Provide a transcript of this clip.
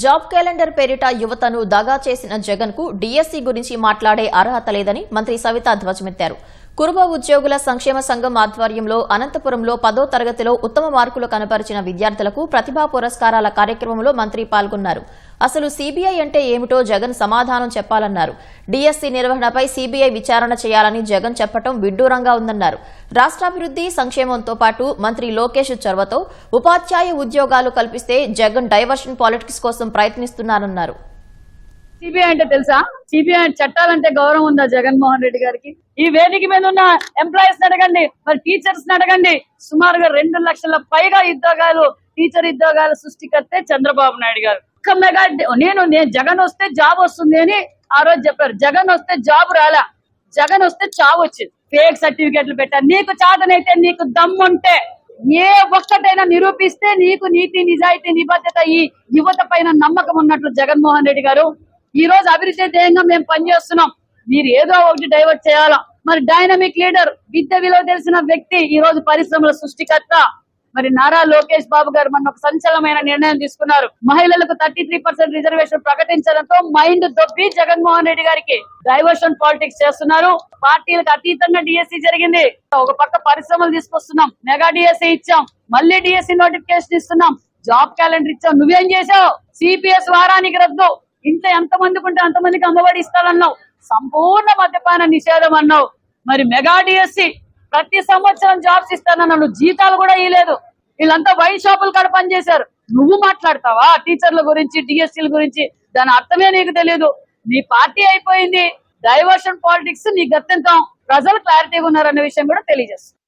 Job calendar పేరిట యువతను దగా చేసిన జగన్ కు డిఎస్సి గురించి మాట్లాడే అర్హత లేదని మంత్రి సవిత ధ్వజమెత్తారు. కురుబ ఉద్యోగుల సంక్షేమ సంఘం ఆధ్వర్యంలో అనంతపురంలో 10వ తరగతిలో ఉత్తమ మార్కులు కనబరిచిన విద్యార్థులకు ప్రతిభా పురస్కారాల కార్యక్రమంలో మంత్రి పాల్గొన్నారు. అసలు సీబీఐ అంటే ఏమిటో జగన్ సమాధానం చెప్పాలన్నారు. డిఎస్సి నిర్వహణపై సీబీఐ విచారణ చేయాలని జగన్ చెప్పడం విడ్డూరంగా ఉందన్నారు. రాష్ట్రాభివృద్ది సంక్షేమంతో పాటు మంత్రి లోకేష్ చొరవతో ఉపాధ్యాయ ఉద్యోగాలు కల్పిస్తే జగన్ డైవర్షన్ పాలిటిక్స్ కోసం ప్రయత్నిస్తున్నారన్నారు. సిబిఐ అంటే తెలుసా? సిబిఐ చట్టాలంటే గౌరవం ఉందా జగన్మోహన్ రెడ్డి గారికి? ఈ వేదిక మీద ఉన్న ఎంప్లాయీస్ అడగండి, మరి టీచర్స్ అడగండి. సుమారుగా 2 లక్షల పైగా ఉద్యోగాలు, టీచర్ ఉద్యోగాలు సృష్టికర్తే చంద్రబాబు నాయుడు గారు. నేను జగన్ వస్తే జాబ్ వస్తుంది అని ఆ రోజు చెప్పారు. జగన్ వస్తే జాబ్ రాలా, జగన్ వస్తే చావు వచ్చింది. ఫేక్ సర్టిఫికెట్లు పెట్టారు. నీకు చాదనైతే, నీకు దమ్ముంటే ఏ ఒక్కటైనా నిరూపిస్తే నీకు నీతి, నిజాయితీ, నిబద్ధత, ఈ యువత పైన నమ్మకం ఉన్నట్లు జగన్మోహన్ రెడ్డి గారు ఈ రోజు అభివృద్ధి ధ్యేయంగా మేము పనిచేస్తున్నాం. మీరు ఏదో ఒకటి డైవర్ట్ చేయాలా. మరి డైనమిక్ లీడర్, విద్య విలువ తెలిసిన వ్యక్తి, ఈ రోజు పరిశ్రమల సృష్టికర్త మరి నారా లోకేష్ బాబు గారు మన ఒక సంచలనమైన నిర్ణయం తీసుకున్నారు. మహిళలకు 33% రిజర్వేషన్ ప్రకటించడంతో మైండ్ దొబ్బి జగన్మోహన్ రెడ్డి గారికి డైవర్షన్ పాలిటిక్స్ చేస్తున్నారు. పార్టీలకు అతీతంగా డిఎస్సి జరిగింది. ఒక పక్క పరిశ్రమలు తీసుకొస్తున్నాం, మెగా డిఎస్సి ఇచ్చాం, మళ్ళీ డిఎస్సి నోటిఫికేషన్ ఇస్తున్నాం, జాబ్ క్యాలెండర్ ఇచ్చాం. నువ్వేం చేసావు? సిపిఎస్ వారానికి రద్దు, ఇంట్లో ఎంతమందికి ఉంటే అంతమందికి అమ్మఒడి ఇస్తానన్నావు, సంపూర్ణ మద్యపాన నిషేధం అన్నావు. మరి మెగా డిఎస్సి ప్రతి సంవత్సరం జాబ్స్ ఇస్తానన్నావు, జీతాలు కూడా ఇవ్వలేదు. వీళ్ళంతా వైన్ షాపులు కాడ పనిచేశారు. నువ్వు మాట్లాడతావా టీచర్ల గురించి, డిఎస్సీల గురించి? దాని అర్థమే నీకు తెలియదు. నీ పార్టీ అయిపోయింది. డైవర్షన్ పాలిటిక్స్ నీ గత్యంతం. ప్రజలు క్లారిటీగా ఉన్నారన్న విషయం కూడా తెలియజేస్తుంది.